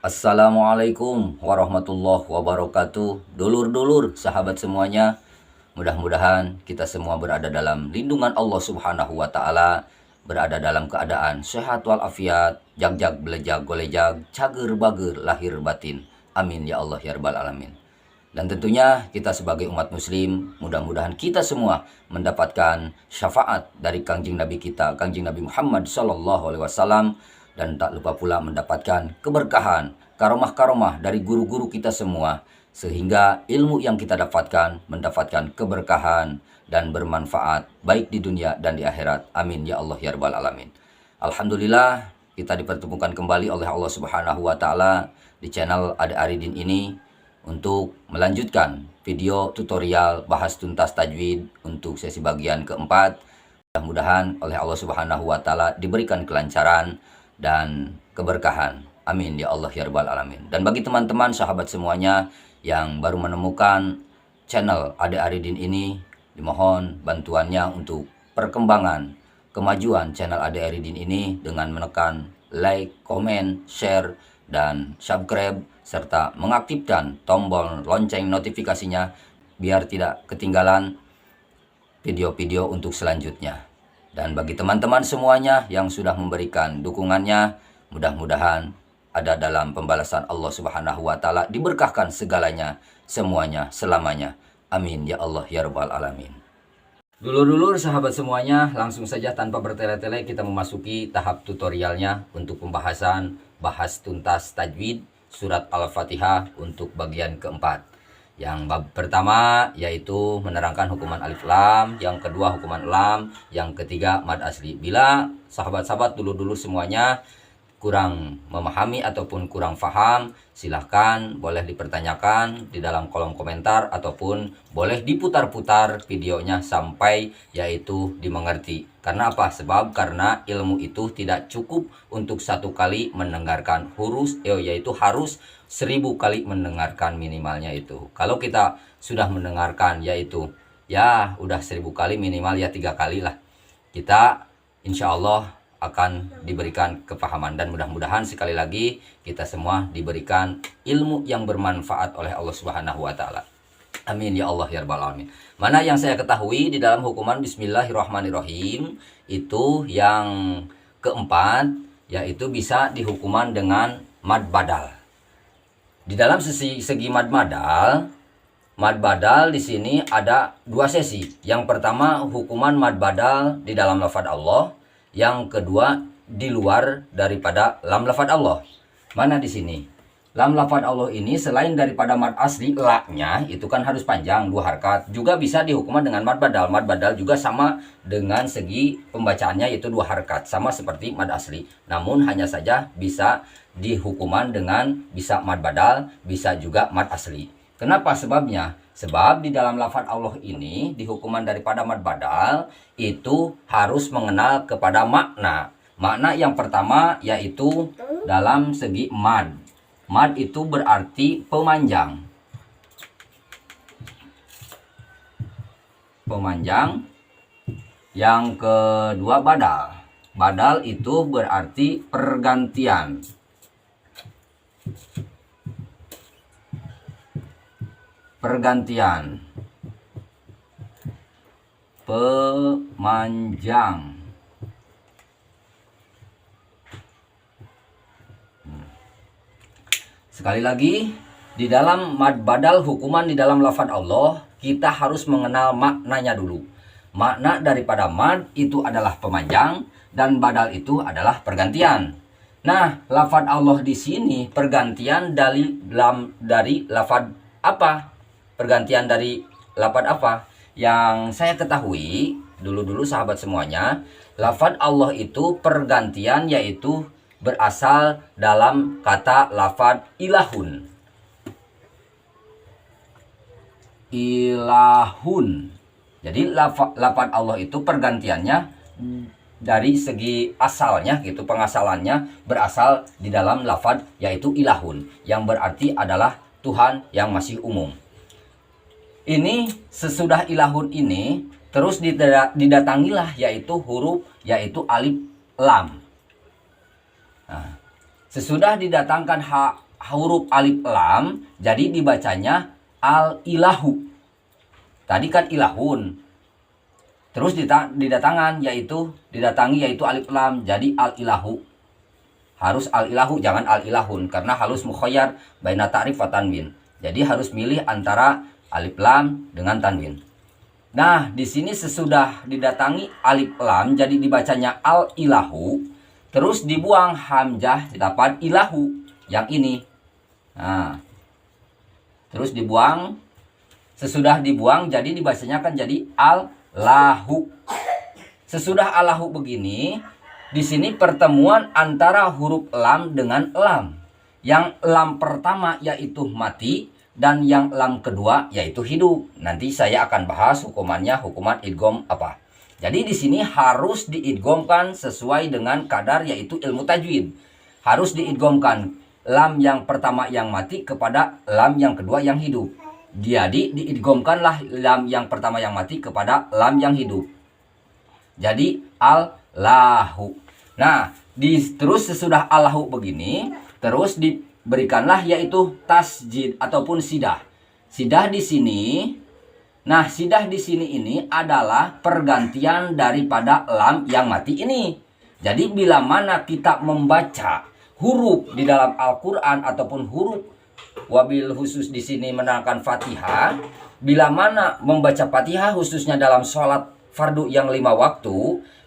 Assalamualaikum warahmatullahi wabarakatuh. Dulur-dulur, sahabat semuanya, mudah-mudahan kita semua berada dalam lindungan Allah Subhanahu wa taala, berada dalam keadaan sehat walafiat, jag-jag belejag golejag, cager bager lahir batin. Amin ya Allah ya rabbal alamin. Dan tentunya kita sebagai umat muslim, mudah-mudahan kita semua mendapatkan syafaat dari Kangjeng Nabi kita, Kangjeng Nabi Muhammad sallallahu alaihi wasallam, dan tak lupa pula mendapatkan keberkahan, karomah-karomah dari guru-guru kita semua, sehingga ilmu yang kita dapatkan mendapatkan keberkahan dan bermanfaat baik di dunia dan di akhirat. Amin ya Allah ya rabbal alamin. Alhamdulillah kita dipertemukan kembali oleh Allah Subhanahu wa taala di channel Ade Aridin ini untuk melanjutkan video tutorial bahas tuntas tajwid untuk sesi bagian keempat. Mudah-mudahan oleh Allah Subhanahu wa taala diberikan kelancaran dan keberkahan. Amin ya Allah ya rabbal alamin. Dan bagi teman-teman sahabat semuanya yang baru menemukan channel Ade Aridin ini, dimohon bantuannya untuk perkembangan kemajuan channel Ade Aridin ini dengan menekan like, komen, share, dan subscribe, serta mengaktifkan tombol lonceng notifikasinya biar tidak ketinggalan video-video untuk selanjutnya. Dan bagi teman-teman semuanya yang sudah memberikan dukungannya, mudah-mudahan ada dalam pembalasan Allah Subhanahu wa taala, diberkahkan segalanya, semuanya, selamanya. Amin ya Allah ya rabbal alamin. Dulur-dulur sahabat semuanya, langsung saja tanpa bertele-tele kita memasuki tahap tutorialnya untuk pembahasan bahas tuntas tajwid surat Al-Fatihah untuk bagian keempat. Yang bab pertama yaitu menerangkan hukuman alif lam, yang kedua hukuman lam, yang ketiga mad asli. Bila sahabat-sahabat dulu-dulu semuanya kurang memahami ataupun kurang paham, silahkan boleh dipertanyakan di dalam kolom komentar ataupun boleh diputar-putar videonya sampai yaitu dimengerti. Karena apa? Sebab karena ilmu itu tidak cukup untuk satu kali mendengarkan huruf, yaitu harus 1000 kali mendengarkan minimalnya itu. Kalau kita sudah mendengarkan yaitu ya udah 1000 kali, minimal ya 3 kali lah, kita insya Allah akan diberikan kepahaman. Dan mudah-mudahan sekali lagi kita semua diberikan ilmu yang bermanfaat oleh Allah Subhanahu wa taala. Amin ya Allah ya rabbal alamin. Mana yang saya ketahui di dalam hukuman bismillahirrahmanirrahim itu yang keempat yaitu bisa dihukuman dengan mad badal. Di dalam segi mad badal di sini ada dua sesi. Yang pertama hukuman mad badal di dalam lafaz Allah, yang kedua di luar daripada lam lafaz Allah. Mana di sini? Lam lafaz Allah ini selain daripada mad asli, la-nya itu kan harus panjang 2 harkat. Juga bisa dihukuman dengan mad badal. Mad badal juga sama dengan segi pembacaannya yaitu 2 harkat, sama seperti mad asli. Namun hanya saja bisa dihukuman dengan bisa mad badal, bisa juga mad asli. Kenapa sebabnya? Sebab di dalam lafaz Allah ini di hukuman daripada mad badal itu harus mengenal kepada makna. Makna yang pertama yaitu dalam segi mad. Mad itu berarti pemanjang. Pemanjang. Yang kedua badal. Badal itu berarti pergantian. Pergantian. Pemanjang. Sekali lagi, di dalam mad badal hukuman di dalam lafaz Allah, kita harus mengenal maknanya dulu. Makna daripada mad itu adalah pemanjang dan badal itu adalah pergantian. Nah, lafaz Allah di sini pergantian dari lafaz apa? Pergantian dari lafaz apa? Yang saya ketahui dulu-dulu sahabat semuanya, lafaz Allah itu pergantian yaitu berasal dalam kata lafaz ilahun. Ilahun. Jadi lafaz Allah itu pergantiannya dari segi asalnya gitu, pengasalannya berasal di dalam lafaz yaitu ilahun, yang berarti adalah Tuhan yang masih umum. Ini sesudah ilahun ini terus didatangilah yaitu huruf yaitu alif lam. Nah, sesudah didatangkan huruf alif lam, jadi dibacanya al-ilahu. Tadi kan ilahun. Terus didatangi yaitu alif lam, jadi al-ilahu. Harus al-ilahu, jangan al-ilahun, karena halus mukhayyar baina ta'rif wa tanwin. Jadi harus milih antara alif lam dengan tanwin. Nah, di sini sesudah didatangi alif lam jadi dibacanya al-ilahu, terus dibuang hamzah dapat ilahu yang ini. Nah, terus dibuang. Sesudah dibuang jadi dibacanya kan jadi al-lahu. Sesudah al-lahu begini, di sini pertemuan antara huruf lam dengan lam. Yang lam pertama yaitu mati dan yang lam kedua yaitu hidup. Nanti saya akan bahas hukumannya, hukuman idgham apa. Jadi di sini harus diidghamkan sesuai dengan kadar yaitu ilmu tajwid. Harus diidghamkan lam yang pertama yang mati kepada lam yang kedua yang hidup. Jadi diidghamkanlah lam yang pertama yang mati kepada lam yang hidup. Jadi al-lahu. Nah, terus sesudah al-lahu begini, terus diberikanlah yaitu tasjid ataupun sidah. Sidah di sini. Nah, sidah di sini ini adalah pergantian daripada lam yang mati ini. Jadi bila mana kita membaca huruf di dalam Al-Qur'an ataupun huruf wabil khusus di sini menerangkan Fatihah, bila mana membaca Fatihah khususnya dalam sholat fardu yang 5 waktu,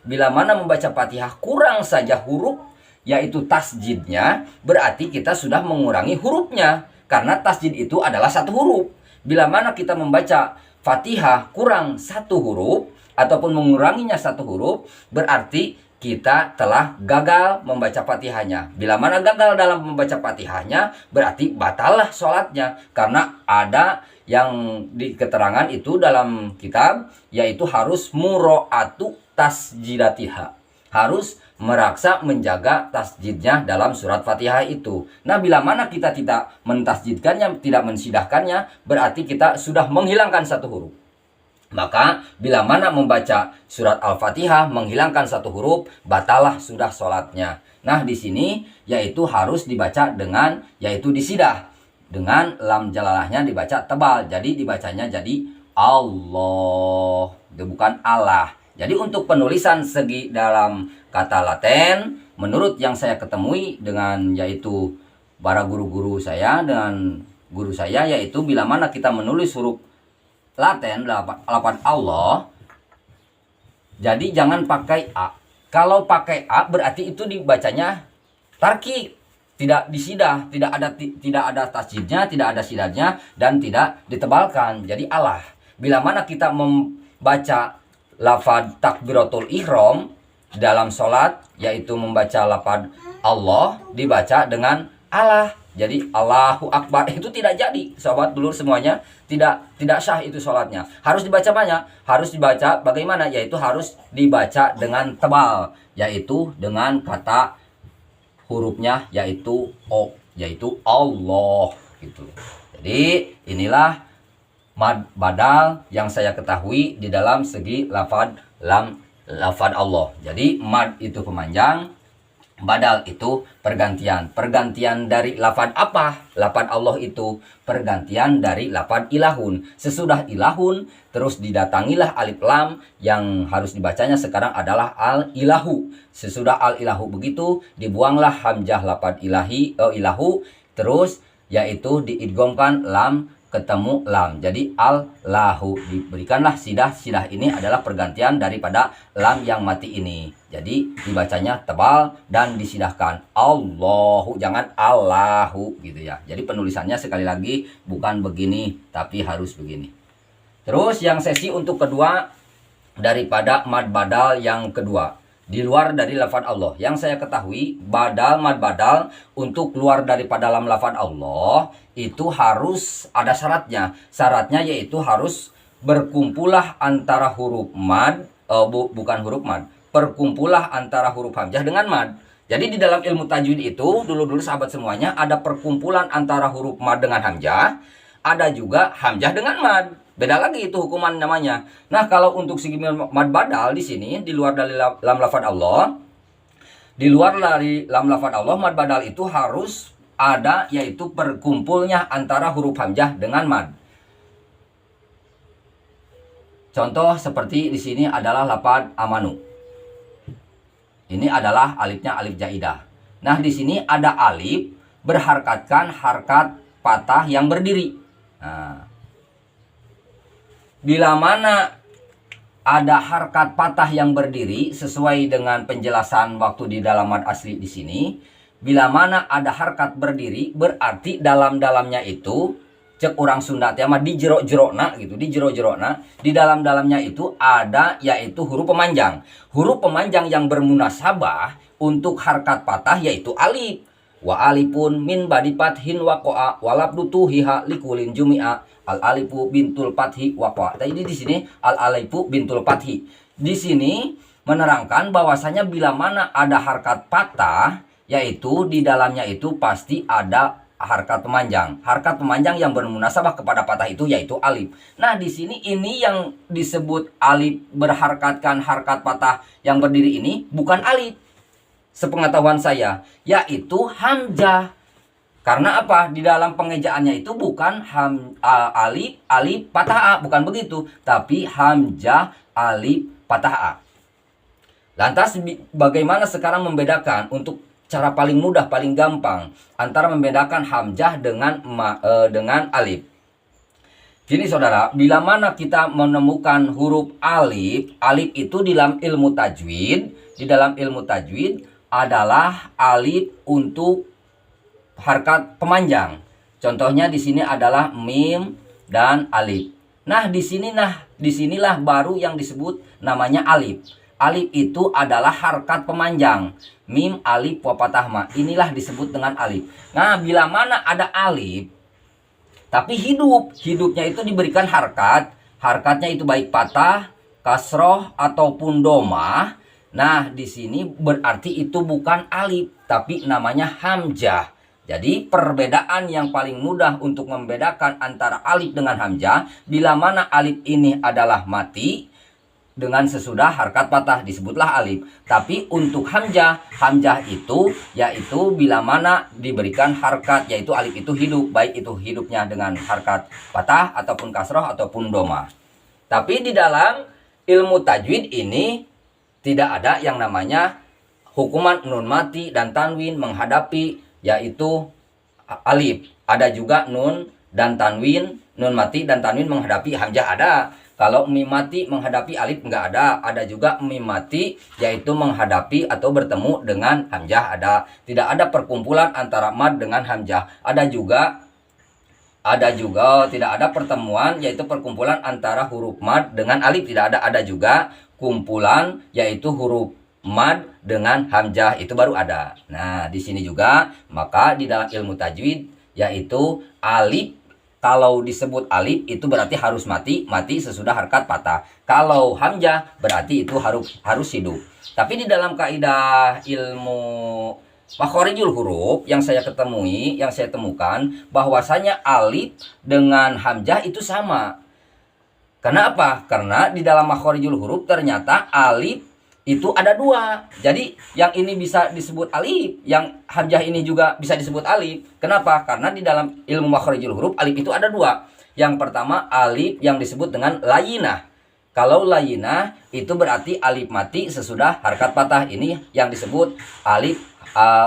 bila mana membaca Fatihah kurang saja huruf yaitu tasjidnya, berarti kita sudah mengurangi hurufnya, karena tasjid itu adalah 1 huruf. Bila mana kita membaca Fatihah kurang 1 huruf ataupun menguranginya 1 huruf, berarti kita telah gagal membaca Fatihahnya. Bila mana gagal dalam membaca Fatihahnya, berarti batallah sholatnya, karena ada yang di keterangan itu dalam kitab, yaitu harus muro'atu tasjidatiha, harus meraksa menjaga tasjidnya dalam surat Fatihah itu. Nah, bila mana kita tidak mentasjidkannya, tidak mensidahkannya, berarti kita sudah menghilangkan 1 huruf. Maka bila mana membaca surat Al-Fatihah menghilangkan 1 huruf, batalah sudah sholatnya. Nah, di sini yaitu harus dibaca dengan yaitu disidah. Dengan lam jalalahnya dibaca tebal. Jadi dibacanya jadi Allah, bukan Allah. Jadi untuk penulisan segi dalam kata Laten, menurut yang saya ketemui dengan yaitu para guru-guru saya dengan guru saya, yaitu bila mana kita menulis huruf Laten lafaz Allah, jadi jangan pakai A. Kalau pakai A berarti itu dibacanya tarkik, tidak disidah, tidak ada tasjidnya, tidak ada sidahnya, dan tidak ditebalkan. Jadi Allah. Bila mana kita membaca lafaz takbiratul ihram dalam sholat, yaitu membaca lafaz Allah dibaca dengan Allah. Jadi Allahu Akbar itu tidak jadi, sahabat dulur semuanya, tidak sah itu sholatnya. Harus dibaca banyak, harus dibaca bagaimana? Yaitu harus dibaca dengan tebal, yaitu dengan kata hurufnya yaitu O, yaitu Allah gitu. Jadi inilah mad badal yang saya ketahui di dalam segi lafad Allah. Jadi mad itu pemanjang, badal itu pergantian. Pergantian dari lafad apa? Lafad Allah itu pergantian dari lafad ilahun. Sesudah ilahun terus didatangilah alif lam, yang harus dibacanya sekarang adalah al-ilahu. Sesudah al-ilahu begitu dibuanglah hamzah lafad ilahu, terus yaitu diidghamkan lam ketemu lam, jadi al-lahu. Diberikanlah sidah. Sidah ini adalah pergantian daripada lam yang mati ini. Jadi dibacanya tebal dan disidahkan Allahu, jangan Allahu gitu ya. Jadi penulisannya sekali lagi bukan begini, tapi harus begini. Terus yang sesi untuk kedua daripada mad badal yang kedua, di luar dari lafaz Allah. Yang saya ketahui mad badal untuk keluar daripada dalam lafaz Allah itu harus ada syaratnya. Syaratnya yaitu harus berkumpullah antara huruf mad, bukan huruf mad, perkumpulah antara huruf hamzah dengan mad. Jadi di dalam ilmu tajwid itu dulu sahabat semuanya ada perkumpulan antara huruf mad dengan hamzah, ada juga hamzah dengan mad. Beda lagi itu hukuman namanya. Nah, kalau untuk segi mad badal di sini di luar dari lam lafaz Allah, di luar dari lam lafaz Allah, mad badal itu harus ada yaitu berkumpulnya antara huruf hamzah dengan mad. Contoh seperti di sini adalah lafaz amanu. Ini adalah alifnya alif jaidah. Nah, di sini ada alif berharkatkan harkat patah yang berdiri. Nah, bila mana ada harkat patah yang berdiri sesuai dengan penjelasan waktu di dalam mad asli di sini, bila mana ada harkat berdiri berarti dalam-dalamnya itu cek orang Sunda teh mah di jero-jerona gitu, di jero-jerona di dalam-dalamnya itu ada yaitu huruf pemanjang. Huruf pemanjang yang bermunasabah untuk harkat patah yaitu alif. Wa alifun min badi fathin waqa'a walabdutu hiha likulin jumi'a al alifu bintul fathi waqa'a. Tadi di sini al alifu bintul fathi. Di sini menerangkan bahwasanya bila mana ada harkat patah yaitu di dalamnya itu pasti ada harkat pemanjang. Harkat pemanjang yang bermunasabah kepada patah itu yaitu alif. Nah, di sini ini yang disebut alif berharkatkan harkat patah yang berdiri ini bukan alif. Sepengetahuan saya, yaitu hamzah. Karena apa? Di dalam pengejaannya itu bukan alif patah a, bukan begitu, tapi hamzah alif patah a. Lantas bagaimana sekarang membedakan untuk cara paling mudah, paling gampang antara membedakan hamzah dengan alif? Gini saudara, bila mana kita menemukan huruf alif, alif itu dalam ilmu tajwid adalah alif untuk harkat pemanjang. Contohnya di sini adalah mim dan alif. Nah, disinilah baru yang disebut namanya alif. Alif itu adalah harkat pemanjang. Mim, alif, wa patah ma. Inilah disebut dengan alif. Nah, bila mana ada alif, tapi hidupnya itu diberikan harkat. Harkatnya itu baik patah, kasroh, ataupun domah. Nah, di sini berarti itu bukan alif, tapi namanya hamzah. Jadi perbedaan yang paling mudah untuk membedakan antara alif dengan hamzah, bila mana alif ini adalah mati, dengan sesudah harkat patah disebutlah alif. Tapi untuk hamzah itu yaitu bila mana diberikan harkat yaitu alif itu hidup, baik itu hidupnya dengan harkat patah ataupun kasroh ataupun domah. Tapi di dalam ilmu tajwid ini tidak ada yang namanya hukuman nun mati dan tanwin menghadapi yaitu alif. Ada juga nun dan tanwin, nun mati dan tanwin menghadapi hamzah ada. Kalau mim mati menghadapi alif enggak ada. Ada juga mim mati yaitu menghadapi atau bertemu dengan hamzah ada. Tidak ada perkumpulan antara mad dengan hamzah. Ada juga tidak ada pertemuan yaitu perkumpulan antara huruf mad dengan alif, tidak ada. Ada juga kumpulan yaitu huruf mad dengan hamzah, itu baru ada. Nah, di sini juga maka di dalam ilmu tajwid yaitu alif, kalau disebut alif itu berarti harus mati sesudah harkat patah. Kalau hamzah berarti itu harus hidup. Tapi di dalam kaidah ilmu makhorijul huruf yang saya temukan bahwasanya alif dengan hamzah itu sama. Kenapa? Karena di dalam makhorijul huruf ternyata alif itu ada dua. Jadi yang ini bisa disebut alif, yang hamzah ini juga bisa disebut alif. Kenapa? Karena di dalam ilmu makhorijul huruf alif itu ada dua. Yang pertama alif yang disebut dengan layinah. Kalau layinah itu berarti alif mati sesudah harkat patah. Ini yang disebut alif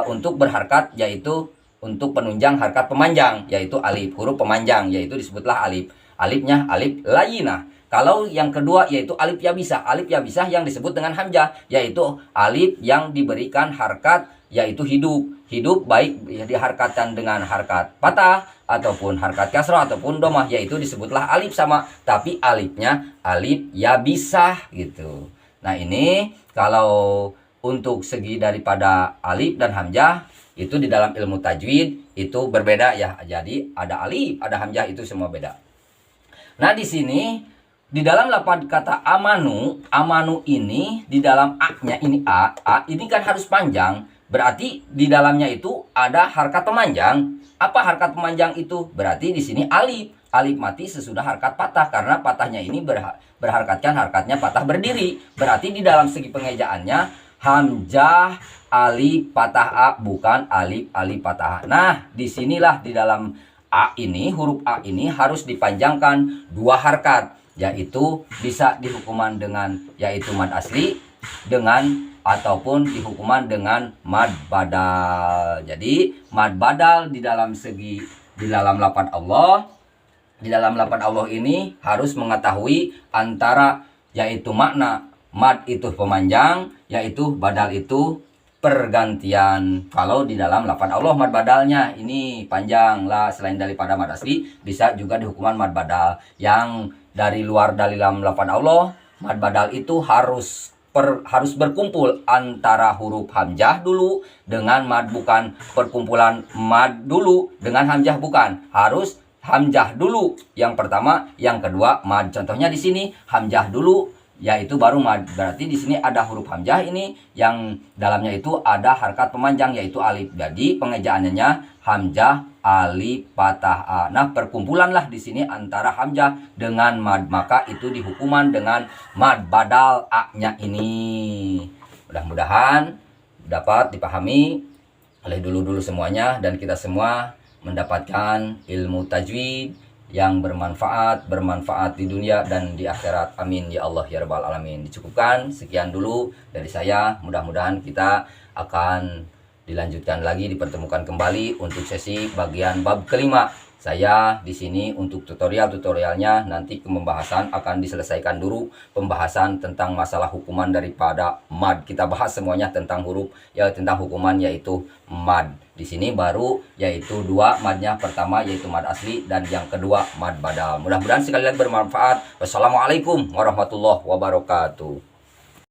untuk berharkat, yaitu untuk penunjang harkat pemanjang, yaitu alif, huruf pemanjang, yaitu disebutlah alif. Alifnya alif layinah. Kalau yang kedua yaitu alif yabisah yang disebut dengan hamzah, yaitu alif yang diberikan harkat yaitu hidup baik diharkatkan dengan harkat patah ataupun harkat kasroh ataupun domah, yaitu disebutlah alif sama, tapi alifnya alif yabisah gitu. Nah, ini kalau untuk segi daripada alif dan hamzah itu di dalam ilmu tajwid itu berbeda ya. Jadi ada alif, ada hamzah, itu semua beda. Nah, di sini di dalam lafaz kata amanu ini di dalam a-nya ini a ini kan harus panjang. Berarti di dalamnya itu ada harkat pemanjang. Apa harkat pemanjang itu? Berarti di sini alif. Alif mati sesudah harkat patah, karena patahnya ini berharkatkan harkatnya patah berdiri. Berarti di dalam segi pengejaannya hamzah alif patah A, bukan alif alif patah A. Nah, disinilah di dalam A ini, huruf A ini harus dipanjangkan 2 harkat, yaitu bisa dihukuman dengan yaitu mad asli dengan ataupun dihukuman dengan mad badal. Jadi mad badal di dalam lafaz Allah, di dalam lafaz Allah ini harus mengetahui antara yaitu makna mad itu pemanjang, yaitu badal itu pergantian. Kalau di dalam lafaz Allah mad badalnya ini panjang lah, selain daripada mad asli bisa juga dihukuman mad badal. Yang dari luar dalam lafaz Allah, mad badal itu harus berkumpul antara huruf hamzah dulu dengan mad, bukan perkumpulan mad dulu dengan hamzah, bukan. Harus hamzah dulu yang pertama, yang kedua mad. Contohnya di sini hamzah dulu yaitu baru mad. Berarti di sini ada huruf hamzah ini yang dalamnya itu ada harkat pemanjang yaitu alif. Jadi pengejaannya hamzah alif patah A. Nah, perkumpulanlah di sini antara hamzah dengan mad, maka itu dihukuman dengan mad badal A-nya ini. Mudah-mudahan dapat dipahami oleh dulu semuanya dan kita semua mendapatkan ilmu tajwid yang bermanfaat di dunia dan di akhirat. Amin ya Allah ya rabbal alamin. Dicukupkan sekian dulu dari saya. Mudah-mudahan kita akan dilanjutkan lagi, dipertemukan kembali untuk sesi bagian bab kelima. Saya di sini untuk tutorialnya nanti pembahasan akan diselesaikan dulu, pembahasan tentang masalah hukuman daripada mad. Kita bahas semuanya tentang huruf ya, tentang hukuman yaitu mad. Di sini baru yaitu 2 madnya, pertama yaitu mad asli dan yang kedua mad badal. Mudah-mudahan sekali lagi bermanfaat. Wassalamualaikum warahmatullahi wabarakatuh.